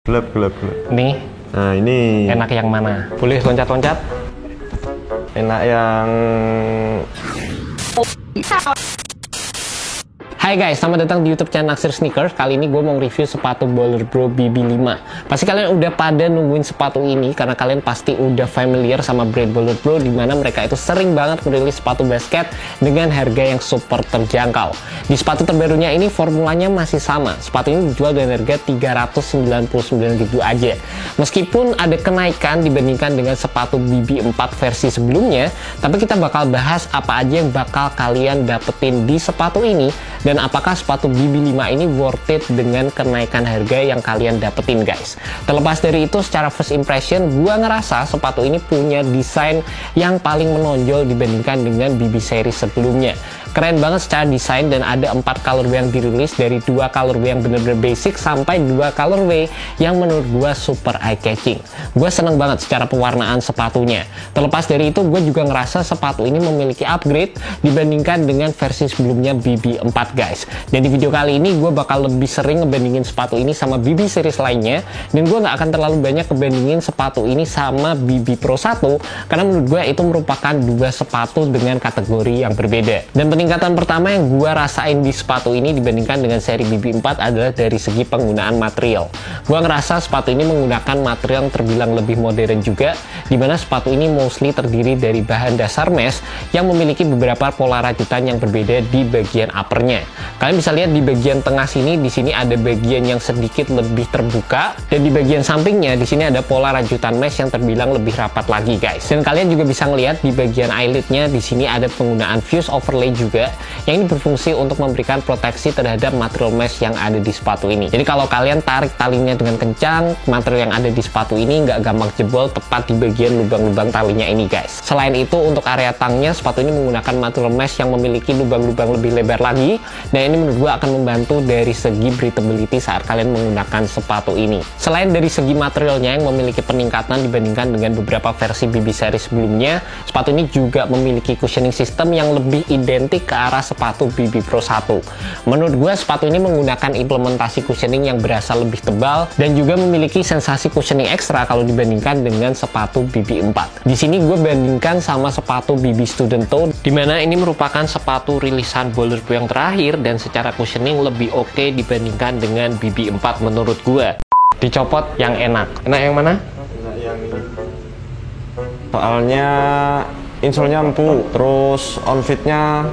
Gelap. Nih, Nah ini enak yang mana? Boleh loncat-loncat? enak yang Hai guys, selamat datang di YouTube channel Naksir Sneakers. Kali ini gue mau review sepatu Baller Bro BB5. Pasti kalian udah pada nungguin sepatu ini karena kalian pasti udah familiar sama brand Baller Bro, di mana mereka itu sering banget merilis sepatu basket dengan harga yang super terjangkau. Di sepatu terbarunya ini formulanya masih sama. Sepatu ini dijual dengan harga 399.000 aja. Meskipun ada kenaikan dibandingkan dengan sepatu BB4 versi sebelumnya, tapi kita bakal bahas apa aja yang bakal kalian dapetin di sepatu ini dan apakah sepatu BB5 ini worth it dengan kenaikan harga yang kalian dapetin guys. Terlepas dari itu, secara first impression gua ngerasa sepatu ini punya desain yang paling menonjol dibandingkan dengan BB series sebelumnya. Keren banget secara desain dan ada 4 colorway yang dirilis, dari 2 colorway yang bener-bener basic sampai 2 colorway yang menurut gua super eye catching. Gue seneng banget secara pewarnaan sepatunya. Terlepas dari itu, gue juga ngerasa sepatu ini memiliki upgrade dibandingkan dengan versi sebelumnya BB4 guys. Dan di video kali ini gue bakal lebih sering ngebandingin sepatu ini sama BB series lainnya, dan gue nggak akan terlalu banyak ngebandingin sepatu ini sama BB Pro 1 karena menurut gue itu merupakan dua sepatu dengan kategori yang berbeda. Dan peningkatan pertama yang gue rasain di sepatu ini dibandingkan dengan seri BB4 adalah dari segi penggunaan material. Gue ngerasa sepatu ini menggunakan material yang terbilang lebih modern juga, dimana sepatu ini mostly terdiri dari bahan dasar mesh yang memiliki beberapa pola rajutan yang berbeda di bagian uppernya. Kalian bisa lihat di bagian tengah sini, di sini ada bagian yang sedikit lebih terbuka, dan di bagian sampingnya di sini ada pola rajutan mesh yang terbilang lebih rapat lagi guys. Dan kalian juga bisa ngelihat di bagian eyelidnya di sini ada penggunaan fuse overlay juga, yang ini berfungsi untuk memberikan proteksi terhadap material mesh yang ada di sepatu ini. Jadi kalau kalian tarik talinya dengan kencang, material yang ada di sepatu ini nggak gampang jebol tepat di bagian lubang-lubang talinya ini guys. Selain itu, untuk area tangnya sepatu ini menggunakan material mesh yang memiliki lubang-lubang lebih lebar lagi, dan ini menurut gue akan membantu dari segi breathability saat kalian menggunakan sepatu ini. Selain dari segi materialnya yang memiliki peningkatan dibandingkan dengan beberapa versi BB series sebelumnya, sepatu ini juga memiliki cushioning system yang lebih identik ke arah sepatu BB Pro 1. Menurut gue sepatu ini menggunakan implementasi cushioning yang berasa lebih tebal dan juga memiliki sensasi cushioning ekstra kalau dibandingkan dengan sepatu BB4. Di sini gue bandingkan sama sepatu BB Student Toe, dimana ini merupakan sepatu rilisan Baller Bro yang terakhir dan secara cushioning lebih oke dibandingkan dengan BB4 menurut gue. Dicopot yang enak. Enak yang mana? enak yang ini. Soalnya insole-nya empuk, terus on fit-nya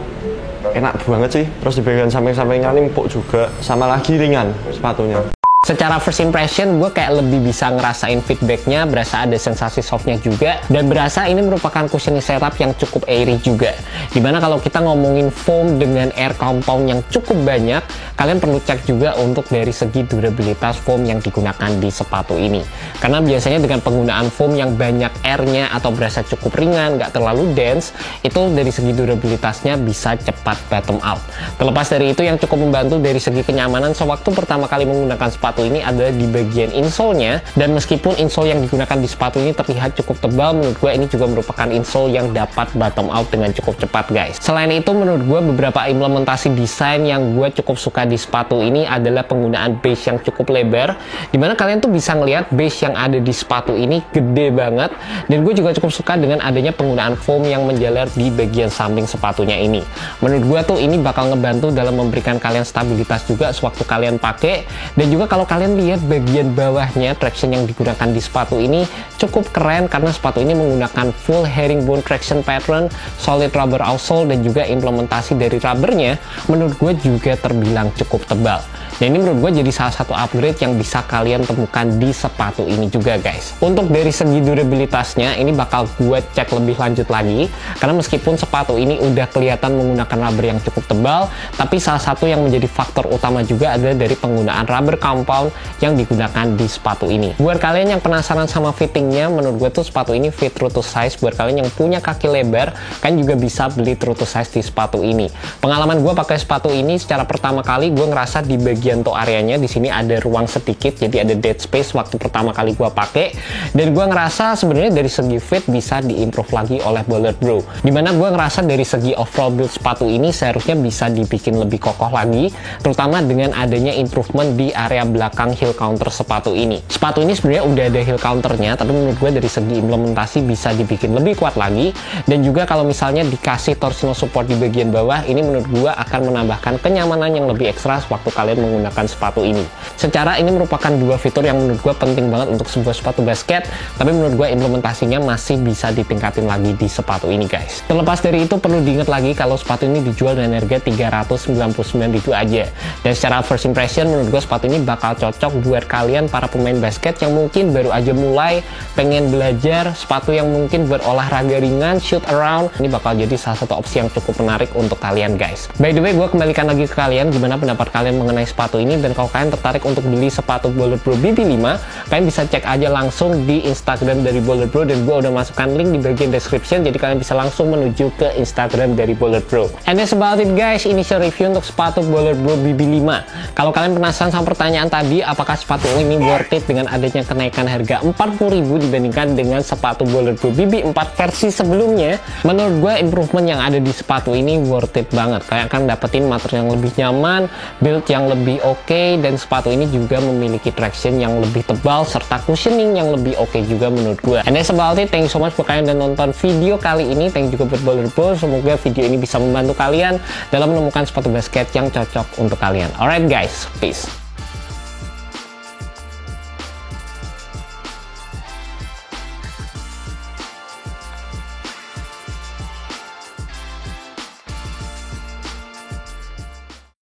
enak banget sih. Terus di bagian samping-sampingnya ini empuk juga, sama lagi ringan sepatunya. Secara first impression, gue kayak lebih bisa ngerasain feedbacknya, berasa ada sensasi softnya juga, dan berasa ini merupakan cushioning setup yang cukup airy juga. Dimana kalau kita ngomongin foam dengan air compound yang cukup banyak, kalian perlu cek juga untuk dari segi durabilitas foam yang digunakan di sepatu ini. Karena biasanya dengan penggunaan foam yang banyak airnya atau berasa cukup ringan, nggak terlalu dense, itu dari segi durabilitasnya bisa cepat bottom out. Terlepas dari itu, yang cukup membantu dari segi kenyamanan sewaktu pertama kali menggunakan sepatu ini adalah di bagian insole-nya, dan meskipun insole yang digunakan di sepatu ini terlihat cukup tebal, menurut gue ini juga merupakan insole yang dapat bottom out dengan cukup cepat guys. Selain itu, menurut gue beberapa implementasi desain yang gue cukup suka di sepatu ini adalah penggunaan base yang cukup lebar, dimana kalian tuh bisa ngelihat base yang ada di sepatu ini gede banget, dan gue juga cukup suka dengan adanya penggunaan foam yang menjalar di bagian samping sepatunya ini. Menurut gue tuh ini bakal ngebantu dalam memberikan kalian stabilitas juga sewaktu kalian pakai, dan juga kalau kalian lihat bagian bawahnya, traction yang digunakan di sepatu ini cukup keren karena sepatu ini menggunakan full herringbone traction pattern, solid rubber outsole, dan juga implementasi dari rubbernya menurut gue juga terbilang cukup tebal. Dan ini menurut gue jadi salah satu upgrade yang bisa kalian temukan di sepatu ini juga guys. Untuk dari segi durabilitasnya ini bakal gue cek lebih lanjut lagi, karena meskipun sepatu ini udah kelihatan menggunakan rubber yang cukup tebal, tapi salah satu yang menjadi faktor utama juga adalah dari penggunaan rubber compound yang digunakan di sepatu ini. Buat kalian yang penasaran sama fittingnya, menurut gue tuh sepatu ini fit true to size. Buat kalian yang punya kaki lebar, kan juga bisa beli true to size di sepatu ini. Pengalaman gue pakai sepatu ini, secara pertama kali gue ngerasa di bagian bagian toe areanya di sini ada ruang sedikit, jadi ada dead space waktu pertama kali gua pakai. Dan gua ngerasa sebenarnya dari segi fit bisa diimprove lagi oleh Ballard Bro. Dimana gua ngerasa dari segi overall build sepatu ini seharusnya bisa dibikin lebih kokoh lagi, terutama dengan adanya improvement di area belakang heel counter sepatu ini. Sepatu ini sebenarnya udah ada heel counternya, tapi menurut gue dari segi implementasi bisa dibikin lebih kuat lagi. Dan juga kalau misalnya dikasih torsional support di bagian bawah, ini menurut gue akan menambahkan kenyamanan yang lebih ekstra waktu kalian menggunakan sepatu ini. Secara ini merupakan dua fitur yang menurut gue penting banget untuk sebuah sepatu basket, tapi menurut gue implementasinya masih bisa ditingkatin lagi di sepatu ini guys. Terlepas dari itu, perlu diingat lagi kalau sepatu ini dijual dengan harga 399.000 aja. Dan secara first impression, menurut gue sepatu ini bakal cocok buat kalian para pemain basket yang mungkin baru aja mulai pengen belajar sepatu yang mungkin berolahraga ringan, shoot around. Ini bakal jadi salah satu opsi yang cukup menarik untuk kalian guys. By the way, gue kembalikan lagi ke kalian gimana pendapat kalian mengenai sepatu ini, dan kalau kalian tertarik untuk beli sepatu Ballard Bro BB5, kalian bisa cek aja langsung di Instagram dari Ballard Bro, dan gue udah masukkan link di bagian description, jadi kalian bisa langsung menuju ke Instagram dari Ballard Bro. And that's about it guys, initial review untuk sepatu Ballard Bro BB5. Kalau kalian penasaran sama pertanyaan tadi, apakah sepatu ini worth it dengan adanya kenaikan harga 40.000 dibandingkan dengan sepatu Ballard Bro BB4 versi sebelumnya, menurut gue improvement yang ada di sepatu ini worth it banget. Kalian akan dapetin material yang lebih nyaman, build yang lebih oke, dan sepatu ini juga memiliki traction yang lebih tebal serta cushioning yang lebih oke juga menurut gue. And that's about it. Thank you so much buat kalian yang nonton video kali ini. Thank you juga buat Ballard Bro. Semoga video ini bisa membantu kalian dalam menemukan sepatu basket yang cocok untuk kalian. Alright guys, peace.